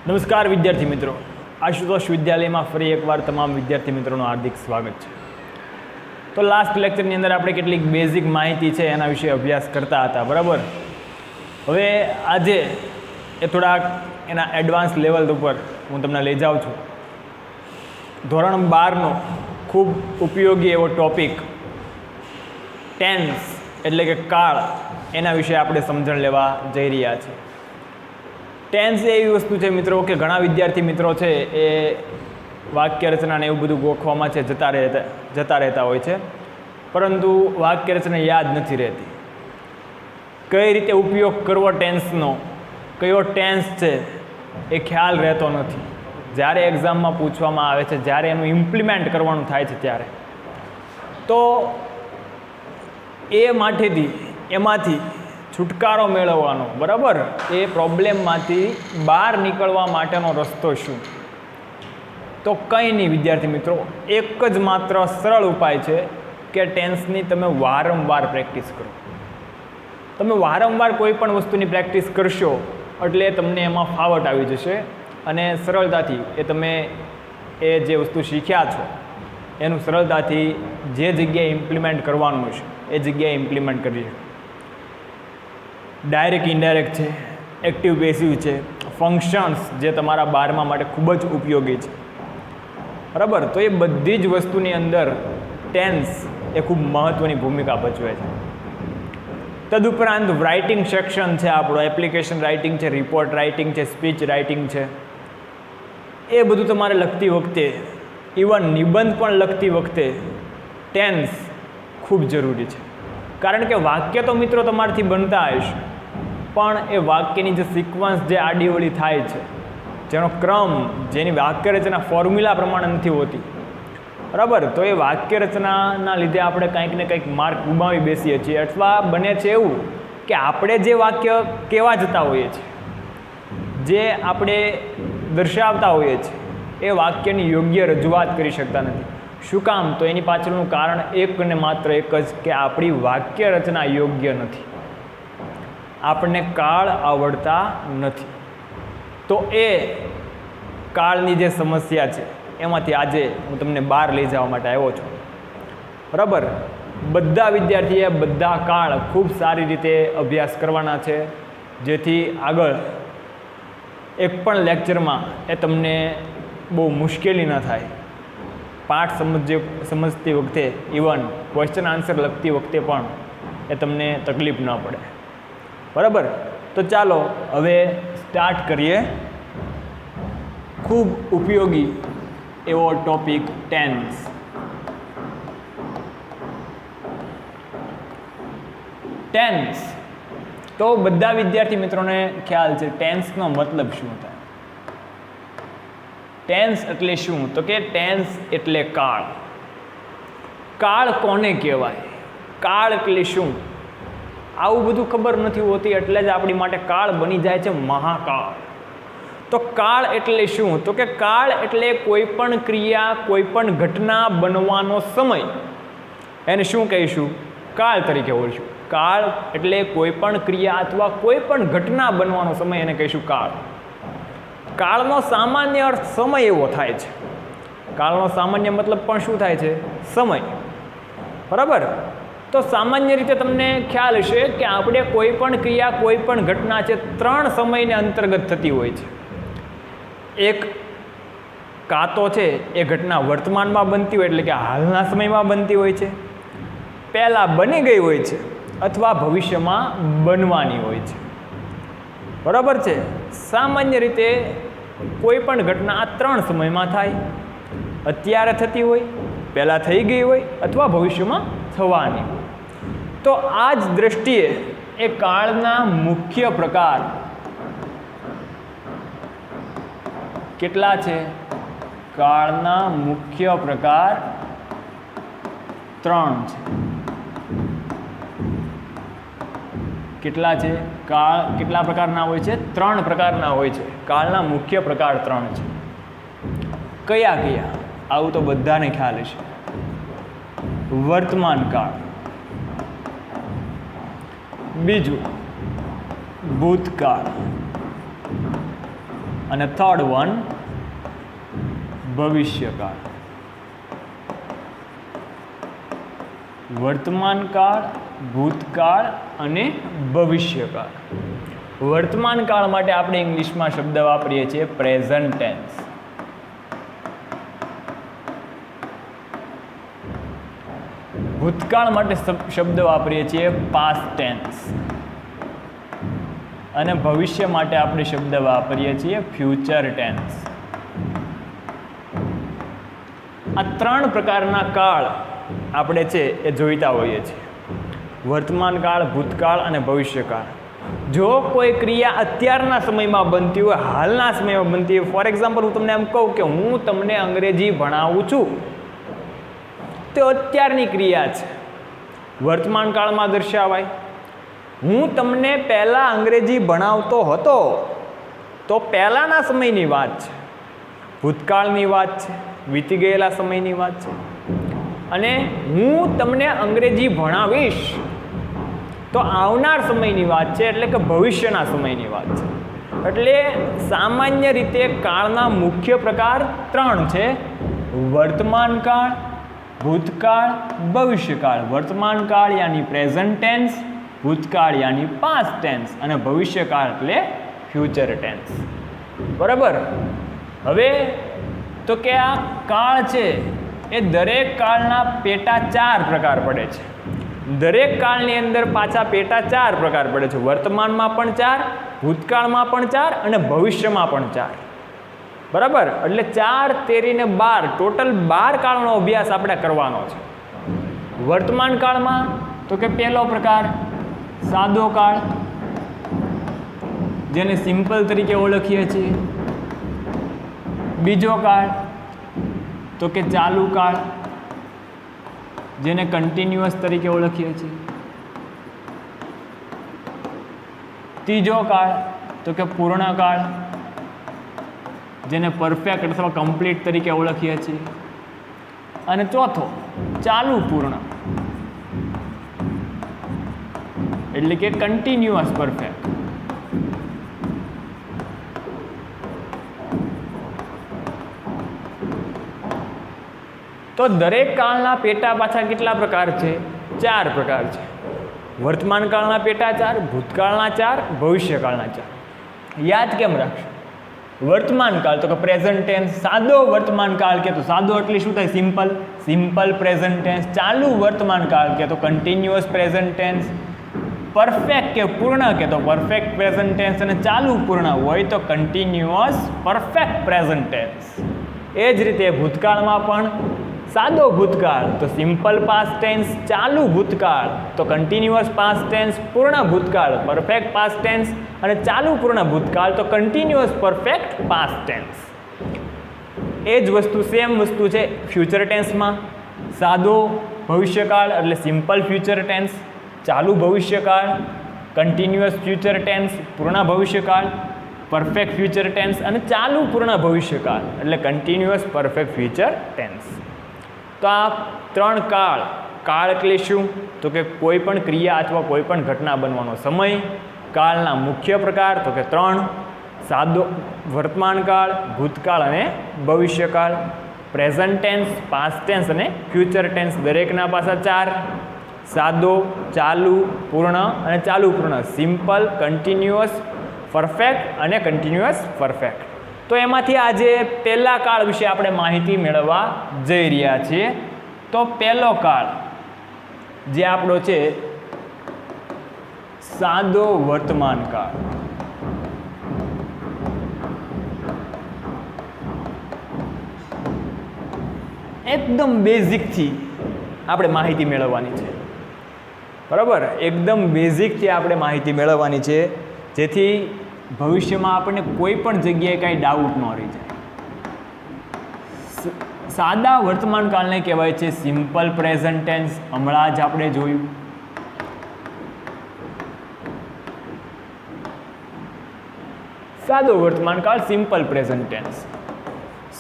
નમસ્કાર વિદ્યાર્થી મિત્રો, આશુતોષ વિદ્યાલયમાં ફરી એકવાર તમામ વિદ્યાર્થી મિત્રોનું હાર્દિક સ્વાગત છે. તો લાસ્ટ લેક્ચરની અંદર આપણે કેટલીક બેઝિક માહિતી છે એના વિશે અભ્યાસ કરતા હતા, બરાબર. હવે આજે એ થોડાક એના એડવાન્સ લેવલ ઉપર હું તમને લઈ જાઉં છું. ધોરણ 12નો ખૂબ ઉપયોગી એવો ટોપિક ટેન્સ એટલે કે કાળ, એના વિશે આપણે સમજણ લેવા જઈ રહ્યા છીએ. ટેન્સ એવી વસ્તુ છે મિત્રો કે ઘણા વિદ્યાર્થી મિત્રો છે એ વાક્ય રચનાને એવું બધું ગોખવામાં છે જતા રહેતા હોય છે, પરંતુ વાક્ય રચના યાદ નથી રહેતી. કઈ રીતે ઉપયોગ કરવો ટેન્સનો, કયો ટેન્સ છે એ ખ્યાલ રહેતો નથી. જ્યારે એક્ઝામમાં પૂછવામાં આવે છે, જ્યારે એનું ઇમ્પ્લિમેન્ટ કરવાનું થાય છે ત્યારે તો એમાંથી છુટકારો મેળવવાનો, બરાબર, એ પ્રોબ્લેમમાંથી બહાર નીકળવા માટેનો રસ્તો શું? તો કંઈ નહીં વિદ્યાર્થી મિત્રો, એક જ માત્ર સરળ ઉપાય છે કે ટેન્સની તમે વારંવાર પ્રેક્ટિસ કરો. તમે વારંવાર કોઈ પણ વસ્તુની પ્રેક્ટિસ કરશો એટલે તમને એમાં ફાવટ આવી જશે અને સરળતાથી તમે એ જે વસ્તુ શીખ્યા છો એનું સરળતાથી જે જગ્યાએ ઇમ્પ્લિમેન્ટ કરવાનું છે એ જગ્યાએ ઇમ્પ્લિમેન્ટ કરી શકો. ડાયરેક્ટ ઇનડાયરેક્ટ છે, એક્ટિવ પેસિવ છે, ફંક્શન્સ જે તમારા 12મા માટે ખૂબ જ ઉપયોગી છે, બરાબર. તો એ બધી જ વસ્તુની અંદર ટેન્સ એ ખૂબ મહત્ત્વની ભૂમિકા ભજવે છે. તદુપરાંત રાઇટિંગ સેક્શન છે આપણો, એપ્લિકેશન રાઇટિંગ છે, રિપોર્ટ રાઇટિંગ છે, સ્પીચ રાઇટિંગ છે, એ બધું તમારે લખતી વખતે, ઇવન નિબંધ પણ લખતી વખતે ટેન્સ ખૂબ જરૂરી છે. કારણ કે વાક્ય તો મિત્રો તમારાથી બનતા હશે, પણ એ વાક્યની જે સિક્વન્સ, જે આડીવળી થાય છે, જેનો ક્રમ, જેની વાક્ય રચના ફોર્મ્યુલા પ્રમાણે નથી હોતી, બરાબર, તો એ વાક્ય રચનાના લીધે આપણે કંઈક ને કંઈક માર્ક ગુમાવી બેસીએ છીએ. અથવા બને છે એવું કે આપણે જે વાક્ય કહેવા જતા હોઈએ છીએ, જે આપણે દર્શાવતા હોઈએ છીએ, એ વાક્યની યોગ્ય રજૂઆત કરી શકતા નથી. શું કામ? તો એની પાછળનું કારણ એક ને માત્ર એક જ કે આપણી વાક્ય રચના યોગ્ય નથી, આપણને કાળ આવડતા નથી. તો એ કાળની જે સમસ્યા છે એમાંથી આજે હું તમને બહાર લઈ જવા માટે આવ્યો છું, બરાબર. બધા વિદ્યાર્થીએ બધા કાળ ખૂબ સારી રીતે અભ્યાસ કરવાના છે, જેથી આગળ એક પણ લેક્ચરમાં એ તમને બહુ મુશ્કેલી ન થાય. પાઠ સમજતી વખતે, ઇવન ક્વેશ્ચન આન્સર લખતી વખતે પણ એ તમને તકલીફ ન પડે, બરાબર. તો ચાલો હવે સ્ટાર્ટ કરીએ ખૂબ ઉપયોગી એવો ટોપિક ટેન્સ. ટેન્સ તો બધા વિદ્યાર્થી મિત્રોને ખ્યાલ છે ટેન્સનો મતલબ શું થાય. ટેન્સ એટલે શું? તો કે ટેન્સ એટલે કાળ. કાળ કોને કહેવાય? કાળ એટલે શું? આવું બધું ખબર નથી હોતી, એટલે જ આપણી માટે કાળ બની જાય છે મહાકાળ. તો કાળ એટલે શું? તો કે કાળ એટલે કોઈ પણ ક્રિયા, કોઈ પણ ઘટના બનવાનો સમય, એને શું કહીશું? કાળ તરીકે ઓળખીશું. કાળ એટલે કોઈ પણ ક્રિયા અથવા કોઈ પણ ઘટના બનવાનો સમય, એને કહીશું કાળ. કાળનો સામાન્ય અર્થ સમય એવો થાય છે. કાળનો સામાન્ય મતલબ પણ શું થાય છે? સમય, બરાબર. તો સામાન્ય રીતે તમને ખ્યાલ હશે કે આપણે કોઈ પણ ક્રિયા, કોઈ પણ ઘટના છે, 3 સમયને અંતર્ગત થતી હોય છે. એક કાં તો છે એ ઘટના વર્તમાનમાં બનતી હોય, એટલે કે હાલના સમયમાં બનતી હોય છે, પહેલાં બની ગઈ હોય છે, અથવા ભવિષ્યમાં બનવાની હોય છે, બરાબર છે. સામાન્ય રીતે કોઈ પણ ઘટના આ 3 સમયમાં થાય. અત્યારે થતી હોય, પહેલાં થઈ ગઈ હોય, અથવા ભવિષ્યમાં થવાની. તો આ જ દ્રષ્ટિએ એ કાળના મુખ્ય પ્રકાર કેટલા છે? કાળના મુખ્ય પ્રકાર 3 છે. કેટલા છે? કાળ કેટલા પ્રકારના હોય છે? 3 પ્રકારના હોય છે. કાળના મુખ્ય પ્રકાર 3 છે. કયા કયા? આવું તો બધાને ખ્યાલ હશે. વર્તમાન કાળ, બીજું ભૂતકાળ, અને થર્ડ વન ભવિષ્યકાળ. વર્તમાનકાળ, ભૂતકાળ અને ભવિષ્યકાળ. વર્તમાનકાળ માટે આપણે ઇંગ્લિશમાં શબ્દ વાપરીએ છીએ પ્રેઝન્ટ ટેન્સ. ભૂતકાળ માટે શબ્દ વાપરીએ છીએ પાસ્ટ ટેન્સ. અને ભવિષ્ય માટે આપણે શબ્દ વાપરીએ છીએ ફ્યુચર ટેન્સ. આ ત્રણ પ્રકારના કાળ આપણે છે એ જોઈતા હોઈએ છીએ: વર્તમાન કાળ, ભૂતકાળ અને ભવિષ્યકાળ. જો કોઈ ક્રિયા અત્યારના સમયમાં બનતી હોય, હાલના સમયમાં બનતી હોય, ફોર એક્ઝામ્પલ હું તમને એમ કહું કે હું તમને અંગ્રેજી ભણાવું છું, તે અત્યારની ક્રિયા છે, વર્તમાન કાળમાં દર્શાવાય. હું તમને પહેલાં અંગ્રેજી ભણાવતો હતો તો પહેલાંના સમયની વાત છે, ભૂતકાળની વાત છે, વીતી ગયેલા સમયની વાત છે. અને હું તમને અંગ્રેજી ભણાવીશ તો આવનાર સમયની વાત છે, એટલે કે ભવિષ્યના સમયની વાત છે. એટલે સામાન્ય રીતે કાળના મુખ્ય પ્રકાર ત્રણ છે: વર્તમાન કાળ, ભૂતકાળ, ભવિષ્યકાળ. વર્તમાન કાળ યાની પ્રેઝન્ટ ટેન્સ, ભૂતકાળ યાની પાસ્ટ ટેન્સ અને ભવિષ્યકાળ એટલે ફ્યુચર ટેન્સ. બરાબર. હવે તો કે આ કાળ છે એ દરેક કાળના પેટા 4 પ્રકાર પડે છે. દરેક કાળની અંદર પાછા પેટા 4 પ્રકાર પડે છે. વર્તમાનમાં પણ 4, ભૂતકાળમાં પણ 4 અને ભવિષ્યમાં પણ 4. બરાબર. એટલે 4, 13 ને 12 ટોટલ 12 કાળનો અભ્યાસ આપણે કરવાનો છે. વર્તમાન કાળમાં તો કે પહેલો પ્રકાર સાદો કાળ, જેને સિમ્પલ તરીકે ઓળખીએ છીએ. બીજો કાળ તો કે ચાલુ કાળ, જેને કન્ટિન્યુઅસ તરીકે ઓળખીએ છીએ. ત્રીજો કાળ તો કે પૂર્ણ કાળ, જેને પરફેક્ટ અથવા કમ્પ્લીટ તરીકે ઓળખીએ છીએ. અને ચોથો ચાલુ પૂર્ણ, એટલે કે કન્ટિન્યુઅસ પરફેક્ટ. તો દરેક કાળના પેટા પાછા કેટલા પ્રકાર છે? 4 પ્રકાર છે. વર્તમાન કાળના પેટા 4, ભૂતકાળના 4, ભવિષ્યકાળના 4. યાદ કેમ રાખશો? વર્તમાન કાળ તો કે પ્રેઝન્ટ ટેન્સ. સાદો વર્તમાન કાળ કે તો સાદો એટલે શું થાય? Simple, simple present tense. ચાલુ વર્તમાન કાળ કે તો કન્ટિન્યુઅસ પ્રેઝન્ટ ટેન્સ. પરફેક્ટ કે પૂર્ણ કે તો પરફેક્ટ પ્રેઝન્ટ ટેન્સ. અને ચાલુ પૂર્ણ હોય તો કન્ટિન્યુઅસ પરફેક્ટ પ્રેઝન્ટ ટેન્સ. એ જ રીતે ભૂતકાળમાં પણ સાદો ભૂતકાળ તો સિમ્પલ પાસ્ટ ટેન્સ, ચાલુ ભૂતકાળ તો કન્ટિન્યુઅસ પાસ્ટ ટેન્સ, પૂર્ણ ભૂતકાળ પરફેક્ટ પાસ્ટ ટેન્સ અને ચાલુ પૂર્ણ ભૂતકાળ તો કન્ટિન્યુઅસ પરફેક્ટ પાસ્ટ ટેન્સ. એ જ વસ્તુ, સેમ વસ્તુ છે ફ્યુચર ટેન્સમાં. સાદો ભવિષ્યકાળ એટલે સિમ્પલ ફ્યુચર ટેન્સ, ચાલુ ભવિષ્યકાળ કન્ટિન્યુઅસ ફ્યુચર ટેન્સ, પૂર્ણ ભવિષ્યકાળ પરફેક્ટ ફ્યુચર ટેન્સ અને ચાલુ પૂર્ણ ભવિષ્યકાળ એટલે કન્ટિન્યુઅસ પરફેક્ટ ફ્યુચર ટેન્સ. તો આ 3 કાળ. કાળ એટલે શું? તો કે કોઈ પણ ક્રિયા અથવા કોઈ પણ ઘટના બનવાનો સમય. કાળના મુખ્ય પ્રકાર તો કે 3: સાદો વર્તમાન કાળ, ભૂતકાળ અને ભવિષ્યકાળ. પ્રેઝન્ટ ટેન્સ, પાસ્ટ ટેન્સ અને ફ્યુચર ટેન્સ દરેકના પાછા 4: સાદો, ચાલુ પૂર્ણ અને ચાલુ પૂર્ણ. સિમ્પલ, કન્ટિન્યુઅસ પરફેક્ટ અને કન્ટિન્યુઅસ પરફેક્ટ. તો એમાંથી આજે પહેલા કાળ વિશે આપણે માહિતી મેળવવા જઈ રહ્યા છીએ. તો પહેલો કાળ જે આપણો છે સાદો વર્તમાન કાળ. એકદમ બેઝિકથી આપણે માહિતી મેળવવાની છે. બરાબર. એકદમ બેઝિકથી આપણે માહિતી મેળવવાની છે, જેથી ભવિષ્યમાં આપણને કોઈ પણ જગ્યાએ કાંઈ ડાઉટ ન રહી જાય. સાદા વર્તમાન કાળને કહેવાય છે સિમ્પલ પ્રેઝન્ટ ટેન્સ. હમણાં જ આપણે જોયું. સાદો વર્તમાન કાળ, સિમ્પલ પ્રેઝન્ટ ટેન્સ.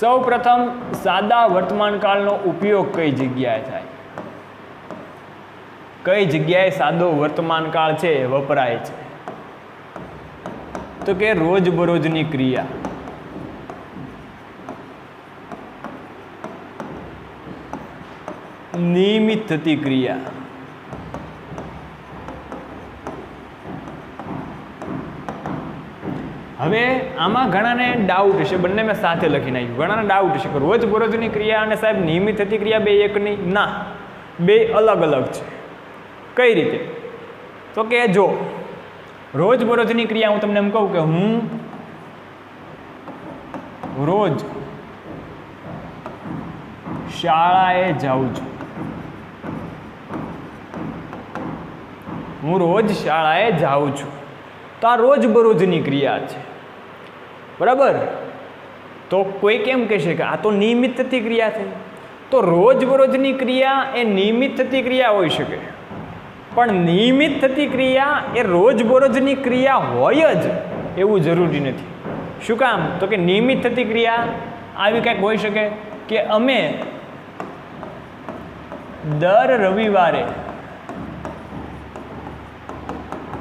સૌ પ્રથમ સાદા વર્તમાન કાળનો ઉપયોગ કઈ જગ્યાએ થાય? કઈ જગ્યાએ સાદો વર્તમાન કાળ છે વપરાય છે? તો કે રોજબરોજની ક્રિયા. નિયમિત થતી ક્રિયા. હવે આમાં ઘણાને ડાઉટ હશે, બંને મેં સાથે લખી નાખ્યું. ઘણાને ડાઉટ હશે કે રોજબરોજની ક્રિયા અને સાહેબ નિયમિત થતી ક્રિયા બે એક નહીં. ના, બે અલગ અલગ છે. કઈ રીતે? તો કે જો રોજબરોજની ક્રિયા હું તમને એમ કહું કે હું રોજ શાળાએ જાઉં છું. હું રોજ શાળાએ જાઉં છું. તો આ રોજબરોજની ક્રિયા છે, બરાબર. તો કોઈ કેમ કહેશે કે આ તો નિયમિત થતી ક્રિયા થઈ. તો રોજબરોજની ક્રિયા એ નિયમિત થતી ક્રિયા હોઈ શકે, પણ નિયમિત થતી ક્રિયા એ રોજબરોજની ક્રિયા હોય જ એવું જરૂરી નથી. શું કામ? તો કે નિયમિત થતી ક્રિયા આવી કંઈક હોઈ શકે કે અમે દર રવિવારે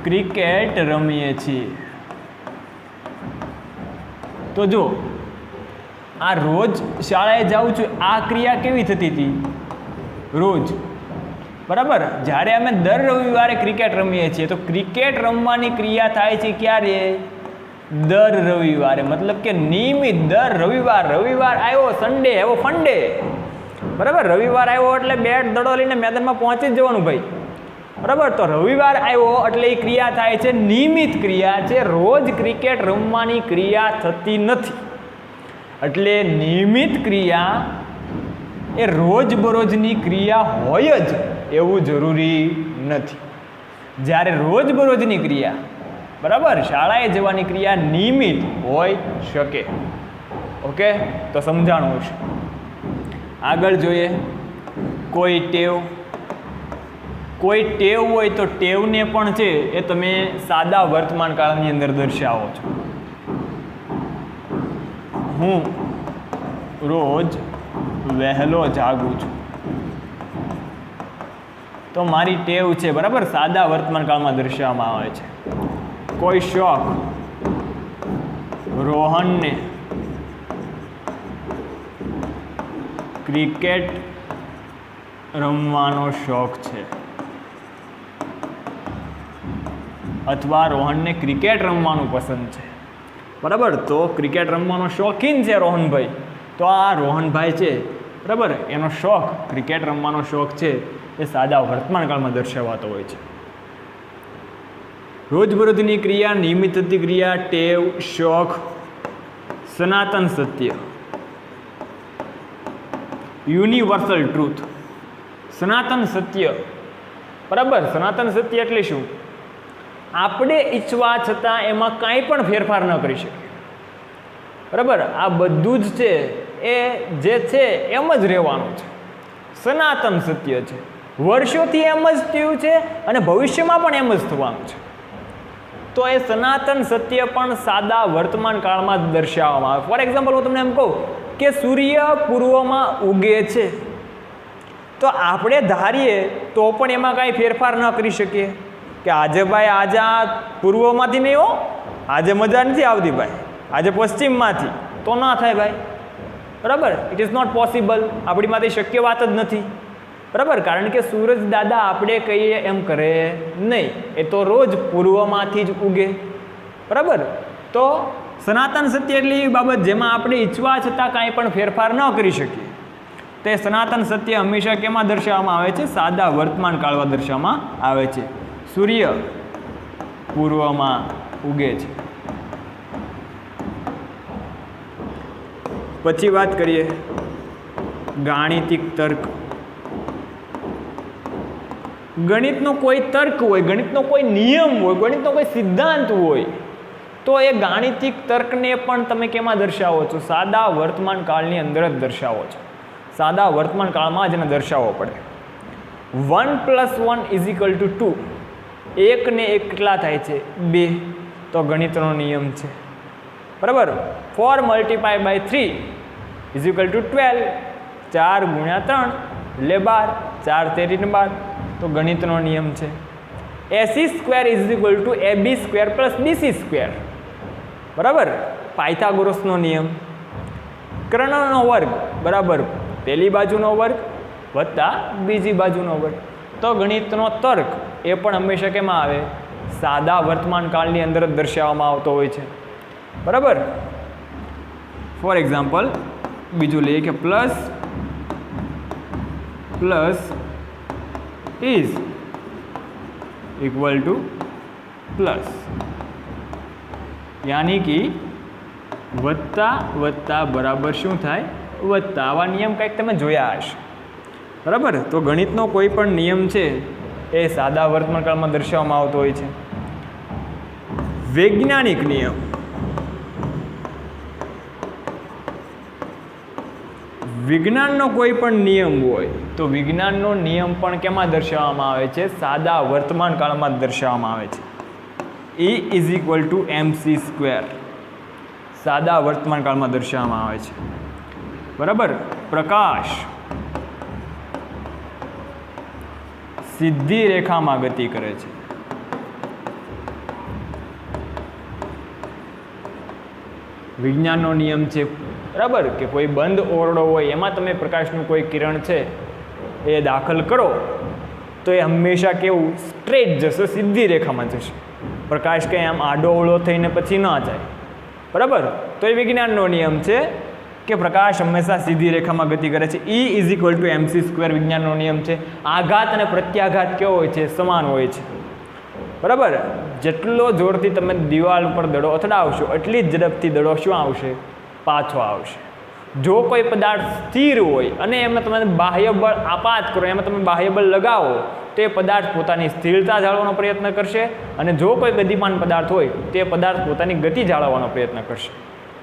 ક્રિકેટ રમીએ છીએ. તો જો આ રોજ શાળાએ જાઉં છું, આ ક્રિયા કેવી થતી હતી? રોજ, બરાબર. જ્યારે અમે દર રવિવારે ક્રિકેટ રમીએ છીએ તો ક્રિકેટ રમવાની ક્રિયા થાય છે ક્યારે? દર રવિવારે. મતલબ કે નિયમિત દર રવિવાર. રવિવાર આવ્યો, સન્ડે આવ્યો, ફંડે, બરાબર. રવિવાર આવ્યો એટલે બેટ દડો લઈને મેદાનમાં પહોંચી જ જવાનું ભાઈ, બરાબર. તો રવિવાર આવ્યો એટલે એ ક્રિયા થાય છે નિયમિત ક્રિયા છે. રોજ ક્રિકેટ રમવાની ક્રિયા થતી નથી. એટલે નિયમિત ક્રિયા એ રોજબરોજની ક્રિયા હોય જ એવું જરૂરી નથી. જ્યારે રોજબરોજની ક્રિયા, બરાબર, શાળાએ જવાની ક્રિયા નિયમિત હોઈ શકે. ઓકે, તો સમજાણું હશે. આગળ જોઈએ. કોઈ ટેવ. કોઈ ટેવ હોય તો ટેવને પણ છે એ તમે સાદા વર્તમાન કાળની અંદર દર્શાવો છો. હું રોજ વહેલો જાગું છું. તો મારી ટેવ છે, બરાબર, સાદા વર્તમાન કાળમાં દર્શાવવામાં આવે છે. કોઈ શોખ. રોહનને ક્રિકેટ રમવાનો શોખ છે, અથવા રોહનને ક્રિકેટ રમવાનું પસંદ છે, બરાબર. તો ક્રિકેટ રમવાનો શોખીન છે રોહનભાઈ. તો આ રોહનભાઈ છે, બરાબર, એનો શોખ, ક્રિકેટ રમવાનો શોખ છે એ સાદા વર્તમાન કાળમાં દર્શાવાતો હોય છે. રોજબરોજની ક્રિયા, નિયમિત થતી ક્રિયા, ટેવ, શોખ, સનાતન સત્ય, યુનિવર્સલ ટ્રુથ. સનાતન સત્ય, બરાબર. સનાતન સત્ય એટલે શું? આપણે ઈચ્છવા છતાં એમાં કાંઈ પણ ફેરફાર ન કરી શકીએ, બરાબર. આ બધું જ છે એ જે છે એમ જ રહેવાનું છે. સનાતન સત્ય છે, વર્ષોથી એમ જ થયું છે અને ભવિષ્યમાં પણ એમ જ થવાનું છે. તો એ સનાતન સત્ય પણ સાદા વર્તમાન કાળમાં જ દર્શાવવામાં આવે. ફોર એક્ઝામ્પલ, હું તમને એમ કહું કે સૂર્ય પૂર્વમાં ઉગે છે, તો આપણે ધારીએ તો પણ એમાં કાંઈ ફેરફાર ન કરી શકીએ કે આજે ભાઈ આજે આ પૂર્વમાંથી નહીં હો, આજે મજા નથી આવતી ભાઈ, આજે પશ્ચિમમાંથી, તો ના થાય ભાઈ, બરાબર. It is not possible. આપણી માટે શક્ય વાત જ નથી, બરાબર. કારણ કે સૂરજ દાદા આપણે કહીએ એમ કરે નહીં, એ તો રોજ પૂર્વમાંથી જ ઉગે, બરાબર. તો સનાતન સત્ય એટલે એવી બાબત જેમાં આપણે ઈચ્છવા છતાં કાંઈ પણ ફેરફાર ન કરી શકીએ. તે સનાતન સત્ય હંમેશા કેમાં દર્શાવવામાં આવે છે? સાદા વર્તમાન કાળમાં દર્શાવવામાં આવે છે. સૂર્ય પૂર્વમાં ઉગે છે. પછી વાત કરીએ ગાણિતિક તર્ક. ગણિતનો કોઈ તર્ક હોય, ગણિતનો કોઈ નિયમ હોય, ગણિતનો કોઈ સિદ્ધાંત હોય, તો એ ગાણિતિક તર્કને પણ તમે કેમાં દર્શાવો છો? સાદા વર્તમાન કાળની અંદર જ દર્શાવો છો. સાદા વર્તમાન કાળમાં જ એને દર્શાવવો પડે. 1 + 1 = 2. 1 ને 1 કેટલા થાય છે? 2. તો ગણિતનો નિયમ છે, બરાબર. 4 × 3 = 12. 4 × 3 એટલે 12. 4 × 3 = 12. તો ગણિતનો નિયમ છે. AC² = AB² + BC², બરાબર. પાયથાગોરસનો નિયમ. કર્ણનો વર્ગ બરાબર પહેલી બાજુનો વર્ગ વત્તા બીજી બાજુનો વર્ગ. તો ગણિતનો તર્ક એ પણ હંમેશા કેમાં આવે? સાદા વર્તમાન કાળની અંદર જ દર્શાવવામાં આવતો હોય છે. બરાબર. ફોર એક્ઝામ્પલ બીજું લઈએ કે plus is equal to plus, યાની કે વત્તા વત્તા બરાબર શું થાય? વત્તા. આવા નિયમ કંઈક તમે જોયા હશે. બરાબર. તો ગણિતનો કોઈ પણ નિયમ છે એ સાદા વર્તમાનકાળમાં દર્શાવવામાં આવતો હોય છે. વૈજ્ઞાનિક નિયમ, વિજ્ઞાનનો કોઈ પણ નિયમ હોય તો વિજ્ઞાનનો નિયમ પણ કેમાં દર્શાવવામાં આવે છે? સાદા વર્તમાન કાળમાં દર્શાવવામાં આવે છે. E is equal two MC square સાદા વર્તમાન કાળમાં દર્શાવવામાં આવે છે. બરાબર. પ્રકાશ સીધી રેખામાં ગતિ કરે છે. વિજ્ઞાનનો નિયમ છે. બરાબર. કે કોઈ બંધ ઓરડો હોય એમાં તમે પ્રકાશનું કોઈ કિરણ છે એ દાખલ કરો તો એ હંમેશા કેવું? સ્ટ્રેટ જશે, સીધી રેખામાં જશે. પ્રકાશ કંઈ આમ આડો અવળો થઈને પછી ન જાય. બરાબર. તો એ વિજ્ઞાનનો નિયમ છે કે પ્રકાશ હંમેશા સીધી રેખામાં ગતિ કરે છે. E is equal two MC square વિજ્ઞાનનો નિયમ છે. આઘાત અને પ્રત્યાઘાત કેવો હોય છે? સમાન હોય છે. બરાબર. જેટલો જોરથી તમે દિવાલ ઉપર દડો અથડાવશો એટલી જ ઝડપથી દડો શું આવશે? પાછો આવશે. જો કોઈ પદાર્થ સ્થિર હોય અને એમાં તમે બાહ્ય બળ આપાત કરો, એમાં તમે બાહ્ય બળ લગાવો તો એ પદાર્થ પોતાની સ્થિરતા જાળવવાનો પ્રયત્ન કરશે, અને જો કોઈ ગતિમાન પદાર્થ હોય તો એ પદાર્થ પોતાની ગતિ જાળવવાનો પ્રયત્ન કરશે.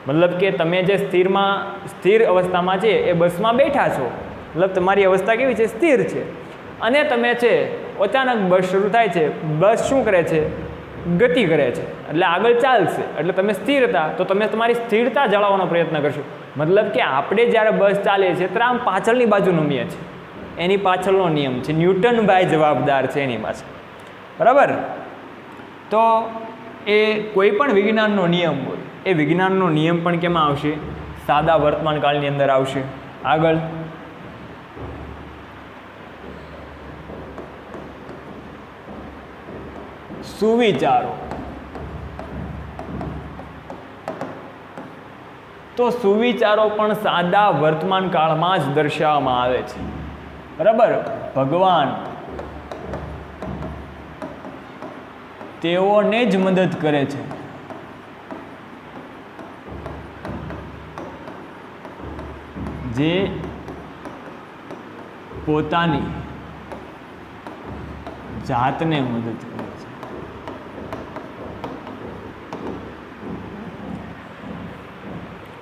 મતલબ કે તમે જે સ્થિર અવસ્થામાં છે એ બસમાં બેઠા છો, મતલબ તમારી અવસ્થા કેવી છે? સ્થિર છે. અને તમે છે અચાનક બસ શરૂ થાય છે, બસ શું કરે છે? ગતિ કરે છે, એટલે આગળ ચાલશે. એટલે તમે સ્થિર હતા તો તમે તમારી સ્થિરતા જાળવવાનો પ્રયત્ન કરશો. મતલબ કે આપણે જ્યારે બસ ચાલે છે ત્યારે આમ પાછળની બાજુ નમીએ છે, એની પાછળનો નિયમ છે. ન્યૂટનભાઈ જવાબદાર છે એની પાસે. બરાબર. તો એ કોઈ પણ વિજ્ઞાનનો નિયમ હોય એ વિજ્ઞાનનો નિયમ પણ કેમાં આવશે? સાદા વર્તમાન કાળની અંદર આવશે. આગળ સુવિચારો. તો સુવિચારો પણ સાદા વર્તમાન કાળમાં જ દર્શાવવામાં આવે છે. બરાબર. ભગવાન તેઓને જ મદદ કરે છે જે પોતાની જાતને મદદ કરે છે.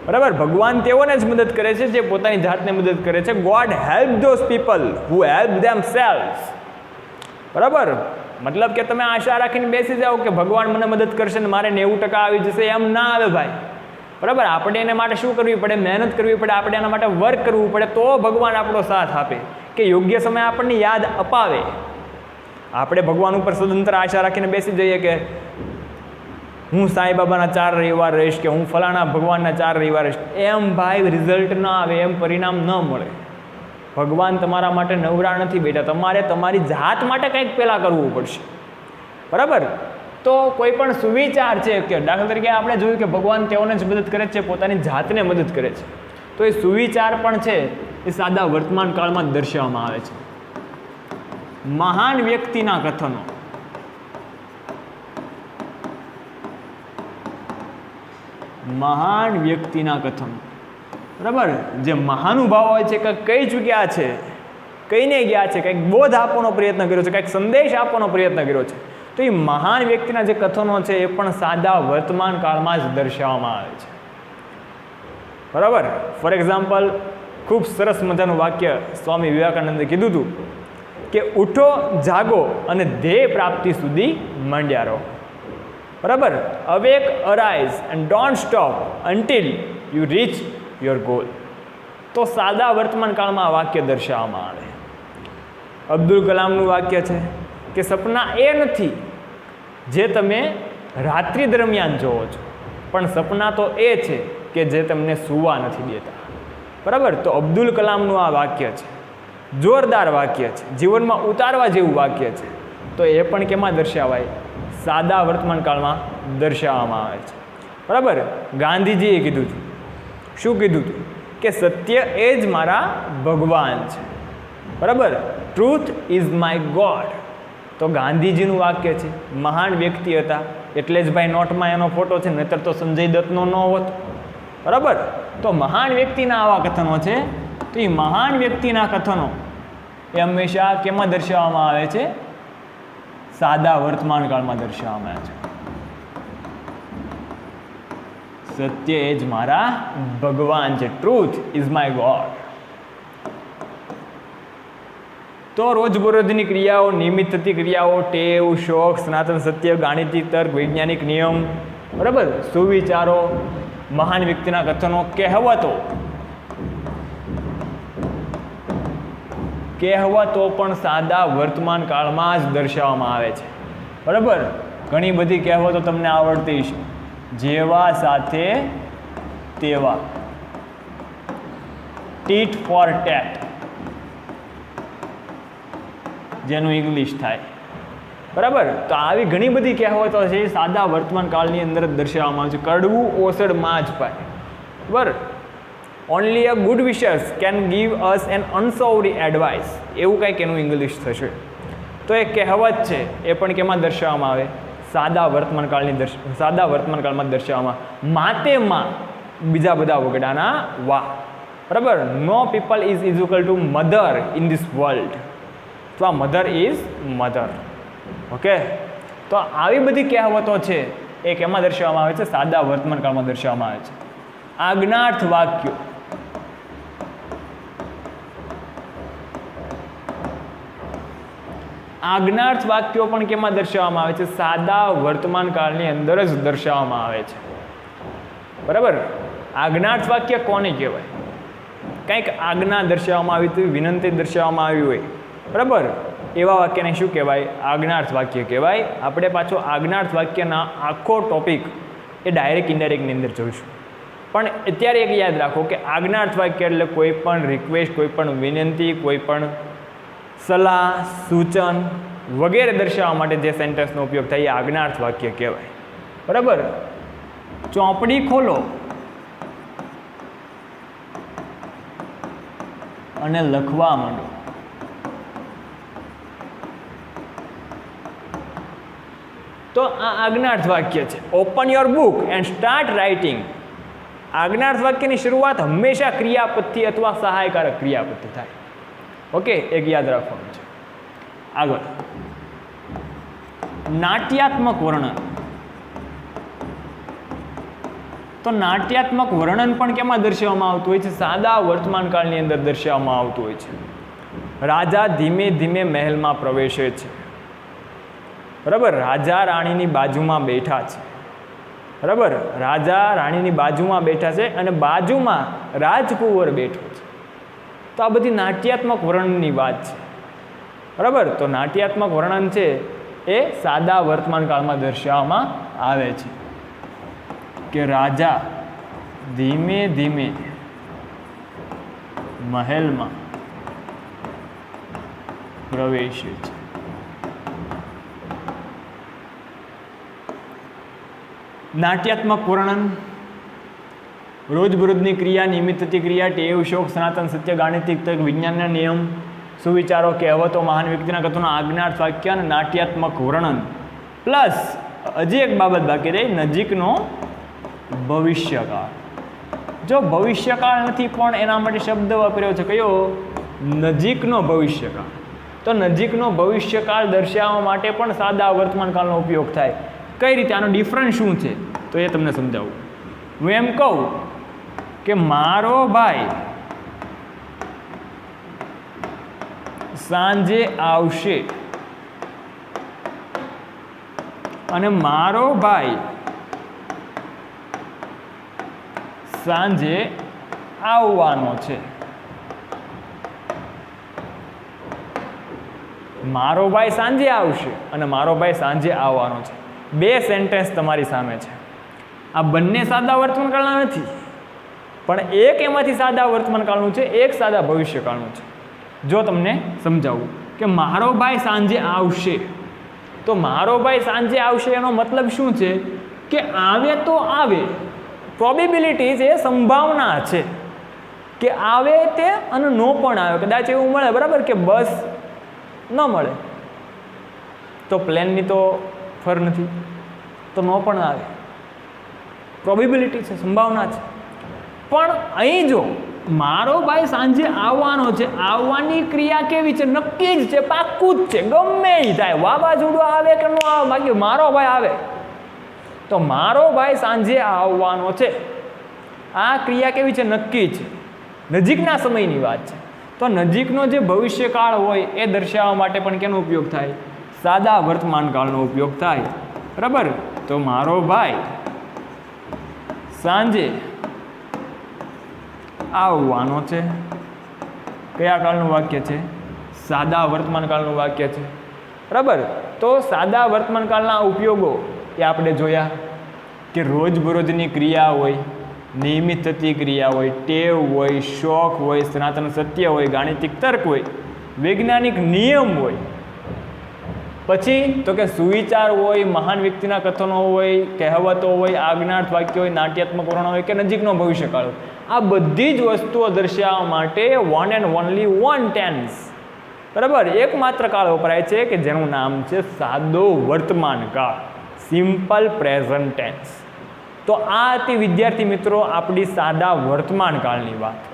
બરાબર. ભગવાન તેઓને જ મદદ કરે છે જે પોતાની જાતને મદદ કરે છે. God help those people who help themselves. બરાબર. મતલબ કે તમે આશા રાખીને બેસી જાઓ કે ભગવાન મને મદદ કરશે ને મારે 90% આવી જશે, એમ ના આવે ભાઈ. બરાબર. આપણે એને માટે શું કરવી પડે? મહેનત કરવી પડે. આપણે એના માટે વર્ક કરવું પડે તો ભગવાન આપણો સાથ આપે, કે યોગ્ય સમય આપણને યાદ અપાવે. આપણે ભગવાન ઉપર સદંતર આશા રાખીને બેસી જઈએ કે હું સાંઈ બાબાના 4 રવિવાર રહીશ, કે હું ફલાણા ભગવાનના 4 રવિવાર રહીશ, એમ ભાઈ રિઝલ્ટ ના આવે, એમ પરિણામ ન મળે. ભગવાન તમારા માટે નવરા નથી બેઠા. તમારે તમારી જાત માટે કંઈક પહેલાં કરવું પડશે. બરાબર. તો કોઈ પણ સુવિચાર છે કે દાખલા તરીકે આપણે જોયું કે ભગવાન તેઓને જ મદદ કરે છે, પોતાની જાતને મદદ કરે છે, તો એ સુવિચાર પણ છે એ સાદા વર્તમાન કાળમાં જ દર્શાવવામાં આવે છે. મહાન વ્યક્તિના કથનો. મહાન વ્યક્તિના કથનો. બરાબર. જે મહાનુભાવો હોય છે કંઈક કહી ચૂક્યા છે, કહીને ગયા છે, કંઈક બોધ આપવાનો પ્રયત્ન કર્યો છે, કંઈક સંદેશ આપવાનો પ્રયત્ન કર્યો છે, તો એ મહાન વ્યક્તિના જે કથનો છે એ પણ સાદા વર્તમાન કાળમાં જ દર્શાવવામાં આવે છે. બરાબર. ફોર એક્ઝામ્પલ ખૂબ સરસ મજાનું વાક્ય સ્વામી વિવેકાનંદે કીધું હતું કે ઉઠો, જાગો અને ધ્યેય પ્રાપ્તિ સુધી માંડ્યા રહો. બરાબર. Awake, arise and don't stop until you reach your goal. તો સાદા વર્તમાન કાળમાં આ વાક્ય દર્શાવવામાં આવે. અબ્દુલ કલામનું વાક્ય છે કે સપના એ નથી જે તમે રાત્રિ દરમિયાન જોવો છો, પણ સપના તો એ છે કે જે તમને સૂવા નથી દેતા. બરાબર. તો અબ્દુલ કલામનું આ વાક્ય છે. જોરદાર વાક્ય છે, જીવનમાં ઉતારવા જેવું વાક્ય છે, તો એ પણ કેમાં દર્શાવાય? સાદા વર્તમાન કાળમાં દર્શાવવામાં આવે છે. બરાબર. ગાંધીજીએ કીધું હતું, શું કીધું હતું? કે સત્ય એ જ મારા ભગવાન છે. બરાબર. Truth is my God. તો ગાંધીજીનું વાક્ય છે, મહાન વ્યક્તિ હતા એટલે જ ભાઈ નોટમાં એનો ફોટો છે, નહીતર તો સંજય દત્તનો ન હોત. બરાબર. તો મહાન વ્યક્તિના આવા કથનો છે, તો એ મહાન વ્યક્તિના કથનો એ હંમેશા કેમાં દર્શાવવામાં આવે છે? સાદા વર્તમાન કાળમાં દર્શાવવામાં આવે છે. સત્ય એ જ મારા ભગવાન છે. Truth is my God. તો રોજબરોજની ક્રિયાઓ, નિયમિત થતી ક્રિયાઓ, ટેવ, શોખ, સનાતન સત્ય, ગાણિતિક તર્ક, વૈજ્ઞાનિક નિયમ, બરાબર, સુવિચારો, મહાન વ્યક્તિના કથનો, કહેવતો પણ સાદા વર્તમાન કાળમાં જ દર્શાવવામાં આવે છે. બરાબર. ઘણી બધી કહેવતો તમને આવડતી છે, જેવા સાથે તેવા, ટીટ ફોર ટેટ, જેનું ઇંગ્લિશ થાય. બરાબર. તો આવી ઘણી બધી કહેવતો છે, સાદા વર્તમાન કાળની અંદર જ દર્શાવવામાં આવે છે. કડવું ઓસડમાં જ પાય. બરાબર. Only a good wishers can give us an unsorry advice, એવું કંઈક એનું ઇંગ્લિશ થશે. તો એ કહેવત છે, એ પણ કેમાં દર્શાવવામાં આવે? સાદા વર્તમાન કાળમાં દર્શાવવામાં. માતેમાં બીજા બધા વગડાના વા. બરાબર. No people is equal to mother in this world. તો આ મધર ઇઝ મધર. ઓકે. તો આવી બધી કહેવતો છે એ કેમાં દર્શાવવામાં આવે છે? સાદા વર્તમાન કાળમાં દર્શાવવામાં આવે છે. આજ્ઞાર્થ વાક્યો, આજ્ઞાર્થ વાક્યો પણ કેમાં દર્શાવવામાં આવે છે? સાદા વર્તમાન કાળની અંદર જ દર્શાવવામાં આવે છે. બરાબર. આજ્ઞાર્થ વાક્ય કોને કહેવાય? કંઈક આજ્ઞા દર્શાવવામાં આવી હોય, વિનંતી દર્શાવવામાં આવી હોય, બરાબર, એવા વાક્યને શું કહેવાય? આજ્ઞાર્થ વાક્ય કહેવાય. આપણે પાછો આજ્ઞાર્થ વાક્યના આખો ટોપિક એ ડાયરેક્ટ ઇનડાયરેક્ટની અંદર જોઈશું. પણ અત્યારે એક યાદ રાખો કે આજ્ઞાર્થ વાક્ય એટલે કોઈ પણ રિક્વેસ્ટ, કોઈ પણ વિનંતી, કોઈ પણ સલાહ, સૂચન વગેરે દર્શાવવા માટે જે સેન્ટેન્સનો ઉપયોગ થાય એ આજ્ઞાર્થ વાક્ય કહેવાય. બરાબર. ચોપડી ખોલો અને લખવા માંડો. તો આ આજ્ઞાર્થ વાક્ય છે. Open your book and start writing. આજ્ઞાર્થ વાક્યની શરૂઆત હંમેશા ક્રિયાપદથી અથવા સહાયકારક ક્રિયાપદથી થાય. ઓકે. એક યાદ રાખવાનું છે. આગળ નાટ્યાત્મક વર્ણન. તો નાટ્યાત્મક વર્ણન પણ કેમાં દર્શાવવામાં આવતું હોય છે? સાદા વર્તમાન કાળની અંદર દર્શાવવામાં આવતું હોય છે. રાજા ધીમે ધીમે મહેલમાં પ્રવેશે છે. બરાબર. રાજા રાણીની બાજુમાં બેઠા છે. બરાબર. રાજા રાણીની બાજુમાં બેઠા છે અને બાજુમાં રાજકુંવર બેઠો છે. તો આ બધી નાટ્યાત્મક વર્ણનની વાત છે. બરાબર. તો નાટ્યાત્મક વર્ણન છે એ સાદા વર્તમાન કાળમાં દર્શાવવામાં આવે છે કે રાજા ધીમે ધીમે મહેલમાં પ્રવેશે છે. નાટ્યાત્મક વર્ણન રોજબરોજની ક્રિયા, નિયમિત થતી ક્રિયા, ટેવ, શોખ, સનાતન સત્ય, ગાણિતિક તર્ક, વિજ્ઞાનના નિયમ, સુવિચારો, કહેવતો, મહાન વ્યક્તિના કથનો, આજ્ઞાર્થ વાક્ય અને નાટ્યાત્મક વર્ણન. પ્લસ હજી એક બાબત બાકી રહી, નજીકનો ભવિષ્યકાળ. જો ભવિષ્યકાળ નથી પણ એના માટે શબ્દ વાપર્યો છે, કયો? નજીકનો ભવિષ્યકાળ. તો નજીકનો ભવિષ્યકાળ દર્શાવવા માટે પણ સાદા વર્તમાન કાળનો ઉપયોગ થાય. કઈ રીતે? આનો ડિફરન્સ શું છે તો એ તમને સમજાવું. હું એમ કહું કે મારો ભાઈ સાંજે આવશે અને મારો ભાઈ સાંજે આવવાનો છે. મારો ભાઈ સાંજે આવશે અને મારો ભાઈ સાંજે આવવાનો છે. બે સેન્ટેન્સ તમારી સામે છે. આ બંને સાદા વર્તમાનકાળના નથી, પણ એક એમાંથી સાદા વર્તમાનકાળનું છે, એક સાદા ભવિષ્યકાળનું છે. જો તમને સમજાવું કે મારો ભાઈ સાંજે આવશે, તો મારો ભાઈ સાંજે આવશે એનો મતલબ શું છે કે આવે તો આવે, પ્રોબેબિલિટી છે, સંભાવના છે કે આવે તે અને નો પણ આવે, કદાચ એવું મળે બરાબર કે બસ ન મળે તો પ્લેનની તો ફર નથી, તો નો પણ આવે, પ્રોબેબિલિટી છે, સંભાવના છે. પણ અહીં જો મારો ભાઈ સાંજે આવવાનો છે, આવવાની ક્રિયા કેવી છે, નક્કી જ છે, પાક્કું જ છે, ગમે એ થાય, વાવાઝોડું આવે કે ન આવે, બાકી મારો ભાઈ આવે, તો મારો ભાઈ સાંજે આવવાનો છે. આ ક્રિયા કેવી છે, નક્કી છે, નજીકના સમયની વાત છે. તો નજીકનો જે ભવિષ્યકાળ હોય એ દર્શાવવા માટે પણ કેનો ઉપયોગ થાય? સાદા વર્તમાનકાળનો ઉપયોગ થાય, બરાબર. તો મારો ભાઈ સાંજે આવવાનો છે, કયા કાળનું વાક્ય છે? સાદા વર્તમાનકાળનું વાક્ય છે, બરાબર. તો સાદા વર્તમાનકાળના ઉપયોગો એ આપણે જોયા કે રોજબરોજની ક્રિયા હોય, નિયમિત થતી ક્રિયા હોય, ટેવ હોય, શોખ હોય, સનાતન સત્ય હોય, ગાણિતિક તર્ક હોય, વૈજ્ઞાનિક નિયમ હોય, પછી તો કે સુવિચાર હોય, મહાન વ્યક્તિના કથનો હોય, કહેવતો હોય, આજ્ઞાર્થ વાક્ય હોય, નાટ્યાત્મક વર્ણન હોય કે નજીકનો ભવિષ્યકાળ હોય. આ બધી જ વસ્તુઓ દર્શાવવા માટે one and only one tense, બરાબર, એકમાત્ર કાળ વપરાય છે કે જેનું નામ છે સાદો વર્તમાન કાળ, સિમ્પલ પ્રેઝન્ટ ટેન્સ. તો આ હતી વિદ્યાર્થી મિત્રો આપણી સાદા વર્તમાન કાળની વાત,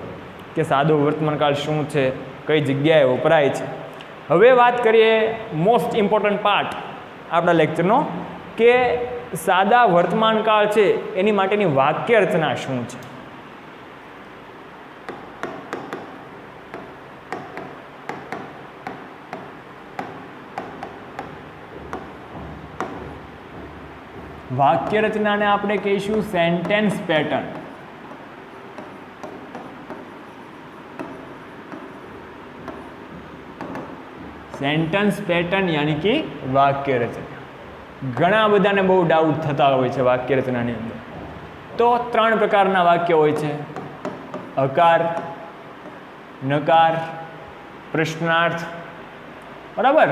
કે સાદો વર્તમાન કાળ શું છે, કઈ જગ્યાએ વપરાય છે. હવે વાત કરીએ મોસ્ટ ઇમ્પોર્ટન્ટ પાર્ટ આપણા લેક્ચરનો, કે સાદા વર્તમાન કાળ છે એની માટેની વાક્ય રચના શું છે. વાક્ય રચનાને આપણે કહીશું સેન્ટેન્સ પેટર્ન. સેન્ટેન્સ પેટર્ન યાની કે વાક્ય રચના. ઘણા બધાને બહુ ડાઉટ થતા હોય છે વાક્ય રચનાની અંદર. તો 3 પ્રકારના વાક્ય હોય છે: હકાર, નકાર, પ્રશ્નાર્થ, બરાબર.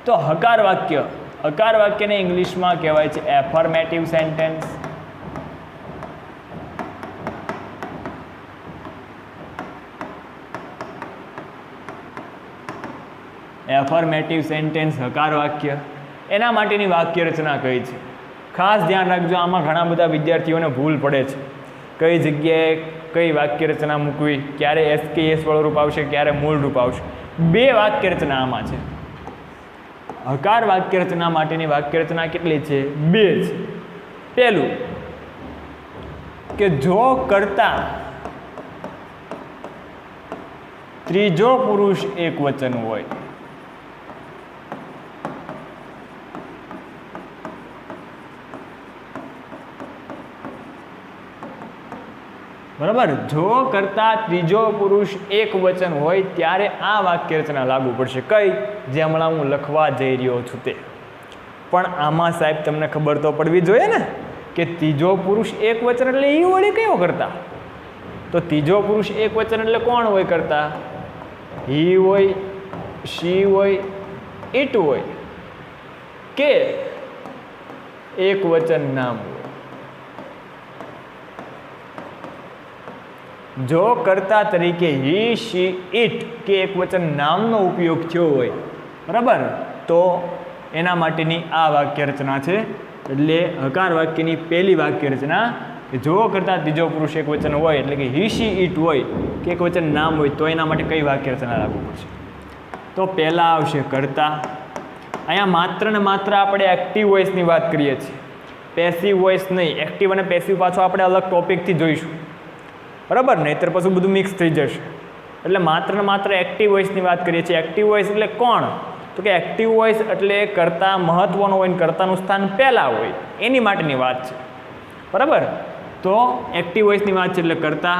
તો હકાર વાક્યને ઇંગ્લિશમાં કહેવાય છે એફર્મેટિવ સેન્ટેન્સ. એફર્મેટિવ સેન્ટેન્સ, હકાર વાક્ય, એના માટેની વાક્ય રચના કઈ છે? ખાસ ધ્યાન રાખજો, આમાં ઘણા બધા વિદ્યાર્થીઓને ભૂલ પડે છે. કઈ જગ્યાએ કઈ વાક્ય રચના મૂકવી, ક્યારે એસકેએસ વાળું રૂપ આવશે, ક્યારે મૂળ રૂપ આવશે. 2 વાક્ય રચના આમાં છે. હકાર વાક્ય રચના માટેની વાક્ય રચના કેટલી છે? 2 છે. પહેલું કે જો કર્તા ત્રીજો પુરુષ એકવચન હોય, બરાબર. જો કરતા ત્રીજો પુરુષ એકવચન હોય ત્યારે આ વાક્ય રચના લાગુ પડશે. કઈ? જે હમણાં હું લખવા જઈ રહ્યો છું તે. પણ આમાં સાહેબ તમને ખબર તો પડવી જોઈએ ને કે ત્રીજો પુરુષ એકવચન એટલે ઈ વળી કયો કરતા? તો ત્રીજો પુરુષ એકવચન એટલે કોણ હોય કરતા? હી હોય, શી હોય, ઇટ હોય કે એકવચન નામ હોય. જો કર્તા તરીકે હી, શી, ઇટ કે એકવચન નામનો ઉપયોગ થયો હોય, બરાબર, તો એના માટેની આ વાક્ય રચના છે. એટલે હકાર વાક્યની પહેલી વાક્ય રચના કે જો કરતા ત્રીજો પુરુષ એકવચન હોય, એટલે કે હી, શી, ઇટ હોય કે એકવચન નામ હોય, તો એના માટે કઈ વાક્ય રચના લાગુ પડશે? તો પહેલા આવશે કર્તા. અહીંયા માત્ર ને માત્ર આપણે એક્ટિવ વોઇસની વાત કરીએ છીએ, પેસિવ વોઇસ નહીં. એક્ટિવ અને પેસિવ પાછો આપણે અલગ ટોપિકથી જોઈશું, બરાબર, નહીંતર પછી બધું મિક્સ થઈ જશે. એટલે માત્ર ને માત્ર એક્ટિવ વોઇસની વાત કરીએ છીએ. એક્ટિવ વોઇસ એટલે કોણ? તો કે એક્ટિવ વોઇસ એટલે કર્તા મહત્વનો હોય ને કર્તાનું સ્થાન પહેલાં હોય, એની માટેની વાત છે, બરાબર. તો એક્ટિવ વોઇસની વાત છે એટલે કર્તા.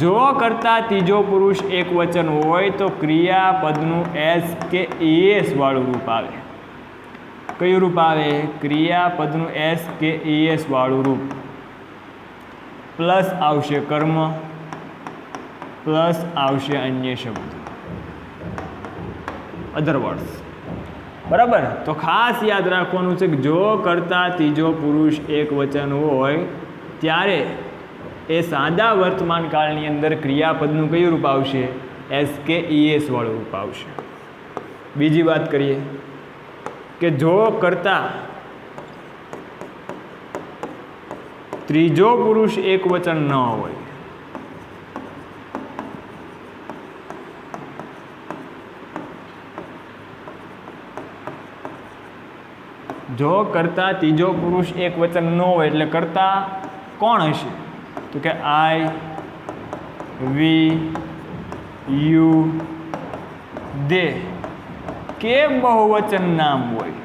જો કર્તા ત્રીજો પુરુષ એકવચન હોય તો ક્રિયાપદનું એસ કે એસ વાળું રૂપ આવે. કયું રૂપ આવે? ક્રિયાપદનું એસ કે એસ વાળું રૂપ. પ્લસ આવશે કર્મ, પ્લસ આવશે અન્ય શબ્દ. અધર વર્ડ્સ. બરાબર. તો ખાસ યાદ રાખવાનું છે કે જો કર્તા ત્રીજો પુરુષ એકવચન હોય ત્યારે એ સાદા વર્તમાન કાળની અંદર ક્રિયાપદનું કયું રૂપ આવશે? એસ કે ઈએસ વાળું રૂપ આવશે. બીજી વાત કરીએ કે જો કર્તા ત્રીજો પુરુષ એકવચન ન હોય, જો કર્તા ત્રીજો પુરુષ એકવચન ન હોય એટલે કર્તા કોણ હશે? તો કે આઈ, વી, યુ, દે કે બહુવચન નામ હોય.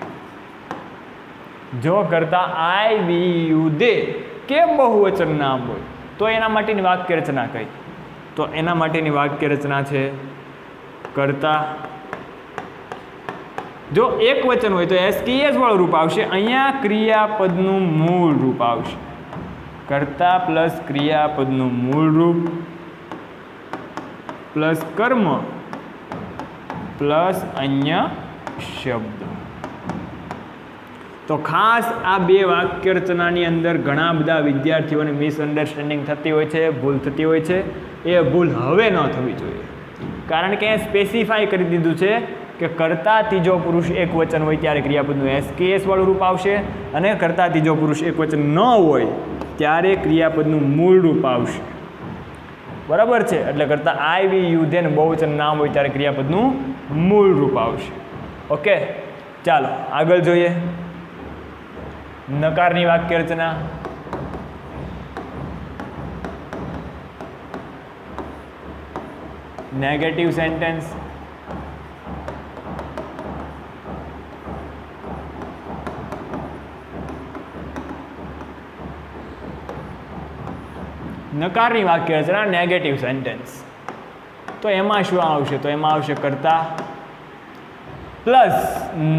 જો કર્તા આઈ, વી, યુ, દે કે બહુવચન નામ હોય તો એના માટેની વાક્ય રચના કઈ? તો એના માટેની વાક્ય રચના છે કર્તા જો એક વચન હોય તો એસકેએસ વાળું રૂપ આવશે. અહીંયા ક્રિયાપદનું મૂળ રૂપ આવશે. કર્તા પ્લસ ક્રિયાપદનું મૂળ રૂપ પ્લસ કર્મ પ્લસ અન્ય શબ્દ. તો ખાસ આ બે વાક્ય રચનાની અંદર ઘણા બધા વિદ્યાર્થીઓને મિસઅન્ડરસ્ટેન્ડિંગ થતી હોય છે, ભૂલ થતી હોય છે. એ ભૂલ હવે ન થવી જોઈએ, કારણ કે સ્પેસિફાઈ કરી દીધું છે કે કર્તા ત્રીજો પુરુષ એકવચન હોય ત્યારે ક્રિયાપદનું એસકેએસ વાળું રૂપ આવશે અને કર્તા ત્રીજો પુરુષ એકવચન ન હોય ત્યારે ક્રિયાપદનું મૂળ રૂપ આવશે. બરાબર છે. એટલે કરતા આઈ, વી, યુ, ધે ને બહુવચન નામ હોય ત્યારે ક્રિયાપદનું મૂળ રૂપ આવશે. ઓકે, ચાલો આગળ જોઈએ. નકારની વાક્ય રચના. Negative sentence. નકારની વાક્ય રચના નેગેટિવ સેન્ટેન્સ. તો એમાં શું આવશે? તો એમાં આવશે કર્તા પ્લસ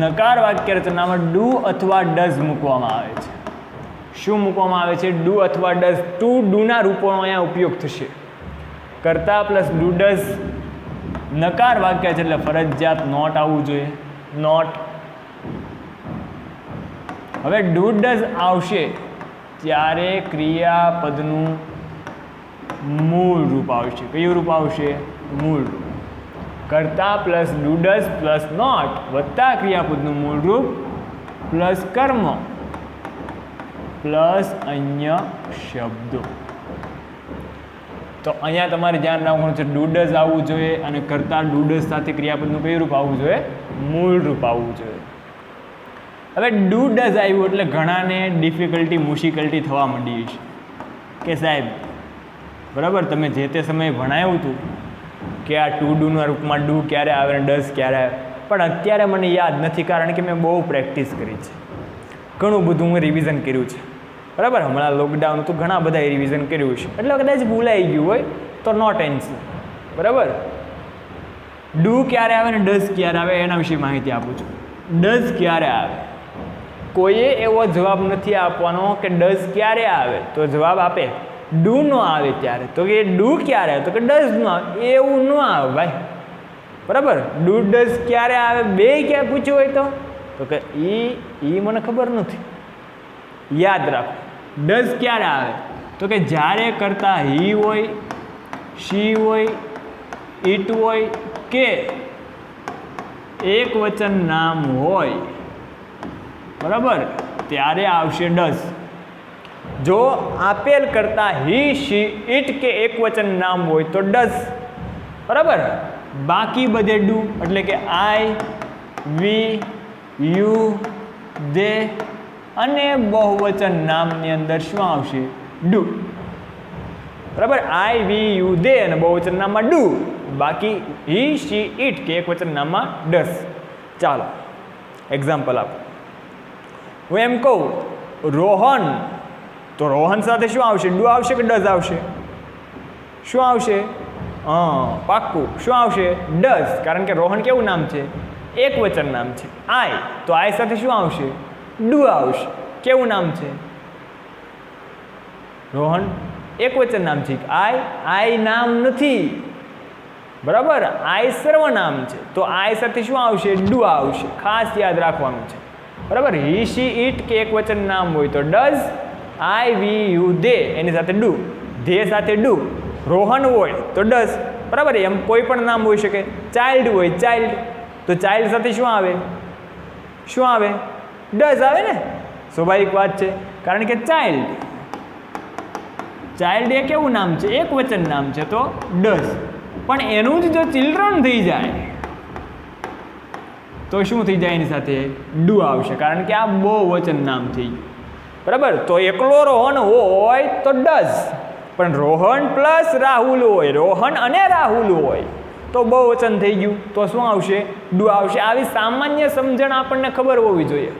નકાર વાક્ય રચનામાં ડુ અથવા ડઝ મૂકવામાં આવે છે. શું મૂકવામાં આવે છે? ડુ અથવા ડઝ. ટુ ડુના રૂપોનો અહીંયા ઉપયોગ થશે. કર્તા પ્લસ ડુ ડઝ નકાર વાક્ય છે એટલે ફરજિયાત નોટ આવવું જોઈએ. નોટ. હવે ડુ ડઝ આવશે ત્યારે ક્રિયાપદનું મૂળ રૂપ આવશે. કયું રૂપ આવશે? મૂળ રૂપ. કર્તા plus do does plus not વત્તા ક્રિયાપદનું મૂળ રૂપ પ્લસ કર્મ પ્લસ અન્ય શબ્દો. તો અહીંયા તમારે ધ્યાન રાખવાનું છે ડુ ડઝ આવવું જોઈએ અને કર્તા ડુ ડઝ સાથે ક્રિયાપદનું કયું રૂપ આવવું જોઈએ? મૂળ રૂપ આવવું જોઈએ. હવે ડુ ડઝ આવ્યું એટલે ઘણાને ડિફિકલ્ટી મુશ્કેલી થવા માંડી છે કે સાહેબ બરાબર તમે જે તે સમયે ભણાવ્યું હતું કે આ ટુ ડુના રૂપમાં ડુ ક્યારે આવે અને ડઝ ક્યારે આવે, પણ અત્યારે મને યાદ નથી કારણ કે મેં બહુ પ્રેક્ટિસ કરી છે, ઘણું બધું હું રિવિઝન કર્યું છે. બરાબર. હમણાં લોકડાઉન તો ઘણા બધા રિવિઝન કર્યું છે એટલે કદાચ ભૂલાઈ ગયું હોય તો નો ટેન્શન. બરાબર. ડુ ક્યારે આવે ને ડઝ ક્યારે આવે એના વિશે માહિતી આપું છું. ડઝ ક્યારે આવે? કોઈએ એવો જવાબ નથી આપવાનો કે ડઝ ક્યારે આવે તો જવાબ આપે ડુ નો આવે ત્યારે. તો કે ડુ ક્યારે આવે? તો કે ડઝ નો આવે. એવું ન આવે ભાઈ. બરાબર. ડુ ડઝ ક્યારે આવે બે ક્યાં પૂછ્યું હોય તો કે ઈ મને ખબર નથી. યાદ રાખો. ડઝ ક્યારે આવે? તો કે જ્યારે કરતા હી હોય, શી હોય, ઇટ હોય કે એક વચન નામ હોય બરાબર ત્યારે આવશે ડઝ. જો આપેલ કરતા હી, શી, ઇટ કે એક વચન નામ હોય તો ડઝ. બરાબર. બાકી બધે ડુ એટલે કે આઈ, વી, યુ, દે અને બહુવચન નામની અંદર શું આવશે? ડુ. બરાબર. આઈ, વી, યુ, દે અને બહુવચન નામમાં ડુ. બાકી હી, શી, ઇટ કે એક વચન નામમાં ડઝ. ચાલો એક્ઝામ્પલ આપો. હું એમ કહું રોહન, તો રોહન સાથે શું આવશે? ડુ આવશે કે ડઝ આવશે? શું આવશે? પાક્કું શું આવશે? ડઝ. કારણ કે રોહન કેવું નામ છે? એક વચન નામ છે. આઈ, તો આઈ સાથે શું આવશે? ડુ આવશે. કેવું નામ છે? રોહન એક વચન નામ છે. આઈ નામ નથી. બરાબર. આઈ સર્વનામ છે તો આઈ સાથે શું આવશે? ડુ આવશે. ખાસ યાદ રાખવાનું છે. બરાબર. હી શી ઇટ કે એક વચન નામ હોય તો ડઝ, આઈ વી યુ દે એની સાથે ડુ, ધે સાથે ડુ. રોહન હોય તો ડઝ. બરાબર. એમ કોઈ પણ નામ હોઈ શકે. ચાઇલ્ડ હોય ચાઇલ્ડ તો ચાઇલ્ડ સાથે શું આવે? શું આવે? ડઝ આવે ને. સ્વાભાવિક વાત છે કારણ કે ચાઇલ્ડ ચાઇલ્ડ એ કેવું નામ છે? એક વચન નામ છે તો ડઝ. પણ એનું જ જો ચિલ્ડ્રન થઈ જાય તો શું થઈ જાય? એની સાથે ડુ આવશે કારણ કે આ બહુવચન નામ થઈ ગયું. બરાબર. તો એકલો રોહન હોય તો ડઝ, પણ રોહન પ્લસ રાહુલ હોય, રોહન અને રાહુલ હોય તો બહુવચન થઈ ગયું તો શું આવશે? ડુ આવશે. આવી સામાન્ય સમજણ આપણને ખબર હોવી જોઈએ.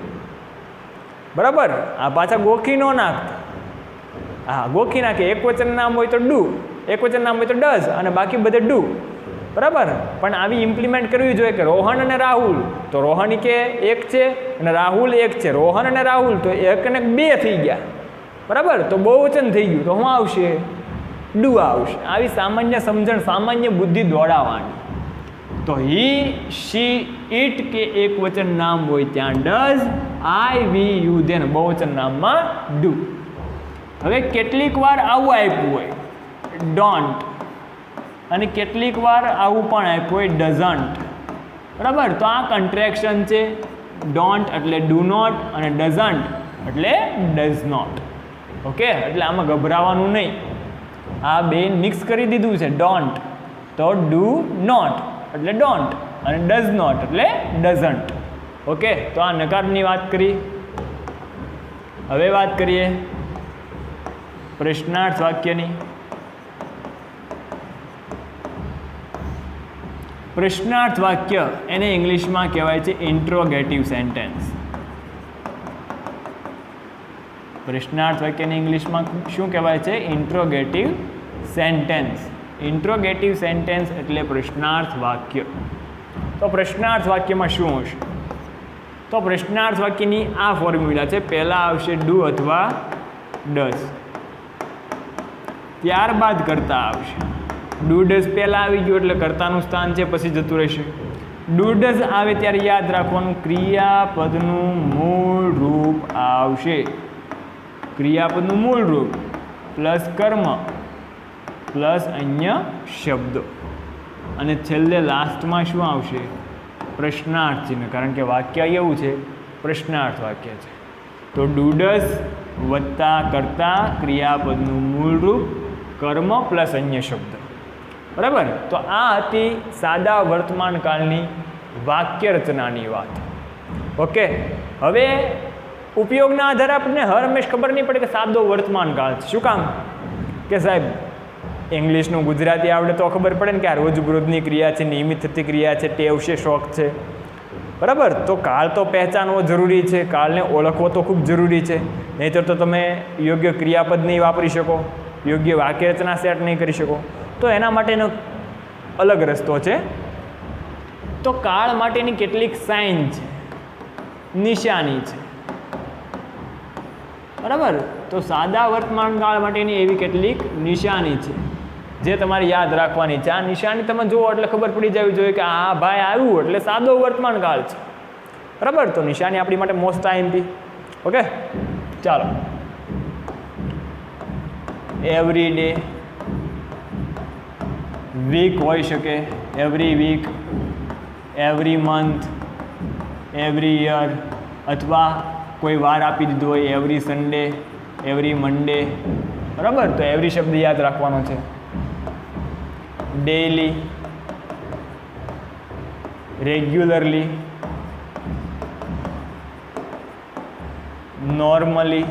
બરાબર. આ પાછા ગોખી ન નાખતા. હા, ગોખી નાખે. એક વચન નામ હોય તો ડુ, એક વચન નામ હોય તો ડઝ અને બાકી બધે ડુ. બરાબર. પણ આવી ઇમ્પ્લિમેન્ટ કરવી જોઈએ કે રોહન અને રાહુલ તો રોહન કે એક છે અને રાહુલ એક છે. રોહન અને રાહુલ તો એક અને બે થઈ ગયા. બરાબર. તો બહુવચન થઈ ગયું તો શું આવશે? ડુ આવશે. આવી સામાન્ય સમજણ, સામાન્ય બુદ્ધિ દોડાવવાની. તો હી શી ઇટ કે એક વચન નામ હોય ત્યાં does, I we you then બહુવચન નામમાં ડુ. હવે કેટલીક વાર આવું આપ્યું હોય ડોન્ટ અને કેટલીક વાર આવું પણ આપ્યું હોય ડઝન્ટ. બરાબર. તો આ કન્ટ્રેક્શન છે. ડોન્ટ એટલે ડુ નોટ અને ડઝન્ટ એટલે ડઝ નોટ. ઓકે. એટલે આમાં ગભરાવાનું નહીં. આ બે મિક્સ કરી દીધું છે. ડોન્ટ તો ડુ નોટ એટલે ડોન્ટ અને ડઝ નોટ એટલે ડઝન્ટ. ઓકે. તો આ નકારની વાત કરી. હવે વાત કરીએ પ્રશ્નાર્થ વાક્યની. પ્રશ્નાર્થ વાક્ય એને ઇંગ્લિશમાં કહેવાય છે ઇન્ટ્રોગેટિવ સેન્ટેન્સ. પ્રશ્નાર્થ વાક્યને ઇંગ્લિશમાં શું કહેવાય છે? Interrogative sentence. ઇન્ટ્રોગેટિવ સેન્ટેન્સ એટલે પ્રશ્નાર્થ વાક્ય. તો પ્રશ્નાર્થ વાક્યમાં શું હશે? તો પ્રશ્નાર્થ વાક્યની આ ફોર્મ્યુલા છે. પહેલાં આવશે ડુ અથવા ડઝ, ત્યારબાદ કરતા આવશે. ડુ ડઝ પહેલાં આવી ગયું એટલે કર્તાનું સ્થાન છે પછી જતું રહેશે. ડુ ડઝ આવે ત્યારે યાદ રાખવાનું ક્રિયાપદનું મૂળ રૂપ આવશે. ક્રિયાપદનું મૂળ રૂપ પ્લસ કર્મ પ્લસ અન્ય શબ્દો અને છેલ્લે લાસ્ટમાં શું આવશે? પ્રશ્નાર્થ ચિહ્ન. કારણ કે વાક્ય એવું છે પ્રશ્નાર્થ વાક્ય છે. તો ડુ ડઝ વત્તા કર્તા ક્રિયાપદનું મૂળ રૂપ કર્મ પ્લસ અન્ય શબ્દ. બરાબર. તો આ હતી સાદા વર્તમાનકાળની વાક્ય રચનાની વાત. ઓકે. હવે ઉપયોગના આધારે આપણને હર હંમેશ ખબર નહીં પડે કે સાદો વર્તમાનકાળ છે. શું કામ? કે સાહેબ ઇંગ્લિશનું ગુજરાતી આવડે તો ખબર પડે ને કે આ રોજબરોજની ક્રિયા છે, નિયમિત થતી ક્રિયા છે, ટેવ છે, શોખ છે. બરાબર. તો કાળ તો પહેચાનવો જરૂરી છે, કાળને ઓળખવો તો ખૂબ જરૂરી છે. નહીંતર તો તમે યોગ્ય ક્રિયાપદ નહીં વાપરી શકો, યોગ્ય વાક્ય રચના સેટ નહીં કરી શકો. તો એના માટેનો અલગ રસ્તો છે. તો કાળ માટેની કેટલીક સાઇન છે, નિશાની છે. બરાબર. તો સાદા વર્તમાન કાળ માટેની એવી કેટલીક નિશાની છે જે તમારે યાદ રાખવાની છે. આ નિશાની તમે જુઓ એટલે ખબર પડી જવી જોઈએ કે આ ભાઈ આવ્યું એટલે સાદો વર્તમાન કાળ છે. બરાબર. તો નિશાની આપણી માટે મોસ્ટ આઈએમપી. ઓકે. ચાલો. એવરી ડે, વીક હોઈ શકે, every week, every month, every year, અથવા કોઈ વાર આપી દીધો હોય એવરી સન્ડે, એવરી મંડે. બરાબર. તો એવરી શબ્દ યાદ રાખવાનો છે. Daily, regularly, normally,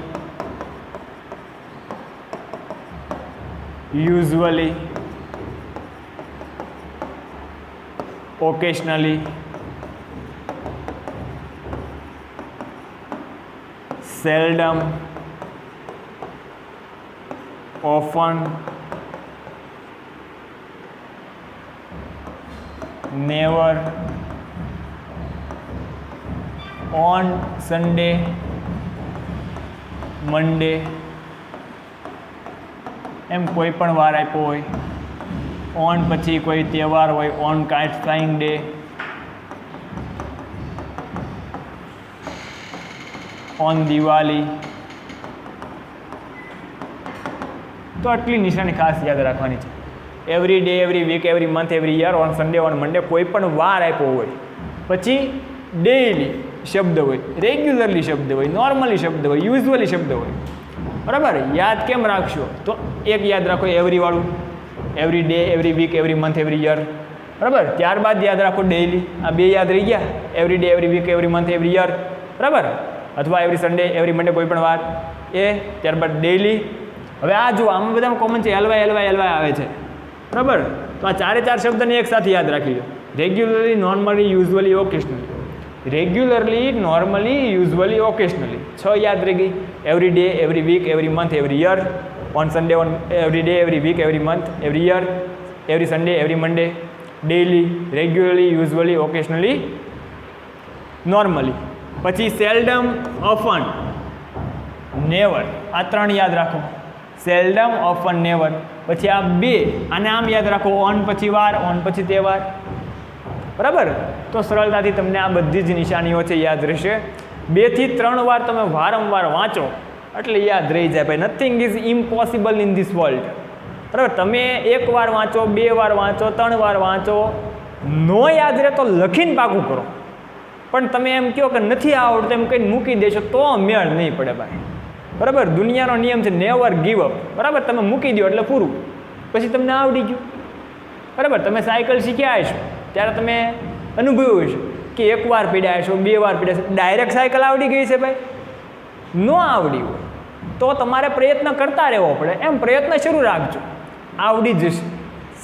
usually, occasionally, seldom, often, never, on Sunday, Monday, એમ કોઈ પણ વાર આપ્યો હોય, ઓન પછી કોઈ તહેવાર હોય, on kite flying day, on Diwali. તો આટલી નિશાની ખાસ યાદ રાખવાની છે. Every day, every week, every month, every year, on Sunday, on Monday, કોઈ પણ વાર આપ્યો હોય, પછી ડેઇલી શબ્દ હોય, રેગ્યુલરલી શબ્દ હોય, નોર્મલી શબ્દ હોય, યુઝ્યુઅલી શબ્દ હોય. બરાબર, યાદ કેમ રાખશો? તો એક યાદ રાખો એવરીવાળું, every day, every week, every month, every year. બરાબર, ત્યારબાદ યાદ રાખો ડેઇલી. આ બે યાદ રહી ગયા, every day, every week, every month, every year. બરાબર, અથવા એવરી સન્ડે, એવરી મંડે, કોઈ પણ વાર એ. ત્યારબાદ ડેઇલી. હવે આ જુઓ, આમાં બધામાં કોમન છે, એલવાય એલવાય એલવાય આવે છે. બરાબર, તો આ ચારે ચાર શબ્દને એક સાથે યાદ રાખી લો. Regularly, normally, usually, occasionally. Regularly, normally, usually, occasionally. 6 યાદ રહી ગઈ. Every day, every week, every month, every year, on Sunday, on every day, every week, every month, every year, every Sunday, every Monday, daily, regularly, usually, occasionally, normally. પછી seldom, often, never. આ 3 યાદ રાખો. Seldom, often, never. પછી આ 2, આને આમ યાદ રાખો, ઓન પછી વાર, ઓન પછી તહેવાર. બરાબર, તો સરળતાથી તમને આ બધી જ નિશાનીઓ છે યાદ રહેશે. 2 થી 3 વાર તમે વારંવાર વાંચો એટલે યાદ રહી જાય. ભાઈ, nothing is impossible in this world. બરાબર, તમે 1 વાર વાંચો, 2 વાર વાંચો, 3 વાર વાંચો, નો યાદ રહે તો લખીને પાકું કરો. પણ તમે એમ કહો કે નથી આવડતું એમ કહીને મૂકી દેશો તો મેળ નહીં પડે ભાઈ. બરાબર, દુનિયાનો નિયમ છે નેવર ગીવ અપ. બરાબર, તમે મૂકી દો એટલે પૂરું, પછી તમને આવડી ગયું. બરાબર, તમે સાયકલ શીખ્યા હશો ત્યારે તમે અનુભવ્યું હશે કે 1 વાર પીડ્યા હશો, 2 વાર પીડ્યા હશો, ડાયરેક્ટ સાયકલ આવડી ગઈ છે ભાઈ? ન આવડી હોય તો તમારે પ્રયત્ન કરતા રહેવો પડે. એમ પ્રયત્ન શરૂ રાખજો, આવડી જશે.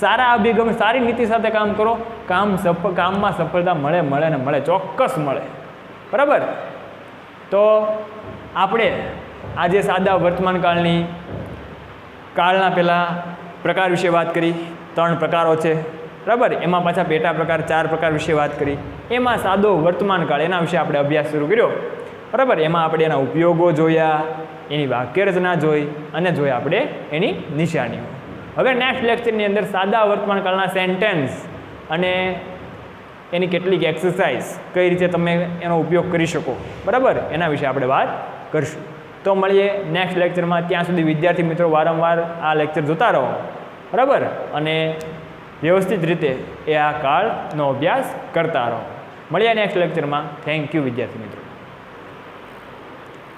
સારા અભિગમ, સારી નીતિ સાથે કામ કરો, કામમાં સફળતા મળે મળે ને મળે, ચોક્કસ મળે. બરાબર, તો આપણે આજે સાદા વર્તમાન કાળના પહેલાં પ્રકાર વિશે વાત કરી. 3 પ્રકારો છે. બરાબર, એમાં પાછા પેટા પ્રકાર 4 પ્રકાર વિશે વાત કરી. એમાં સાદો વર્તમાન કાળ, એના વિશે આપણે અભ્યાસ શરૂ કર્યો. બરાબર, એમાં આપણે એના ઉપયોગો જોયા, એની વાક્યરચના જોઈ અને જોયા આપણે એની નિશાનીઓ. હવે નેક્સ્ટ લેક્ચરની અંદર સાદા વર્તમાન કાળના સેન્ટેન્સ અને એની કેટલીક એક્સરસાઇઝ કઈ રીતે તમે એનો ઉપયોગ કરી શકો, બરાબર, એના વિશે આપણે વાત કરીશું. તો મળીએ નેક્સ્ટ લેક્ચરમાં. ત્યાં સુધી વિદ્યાર્થી મિત્રો વારંવાર આ લેક્ચર જોતા રહો. બરાબર, અને વ્યવસ્થિત રીતે એ આ કાળનો અભ્યાસ કરતા રહો. મળીએ નેક્સ્ટ લેક્ચરમાં. થેન્ક યુ વિદ્યાર્થી મિત્રો.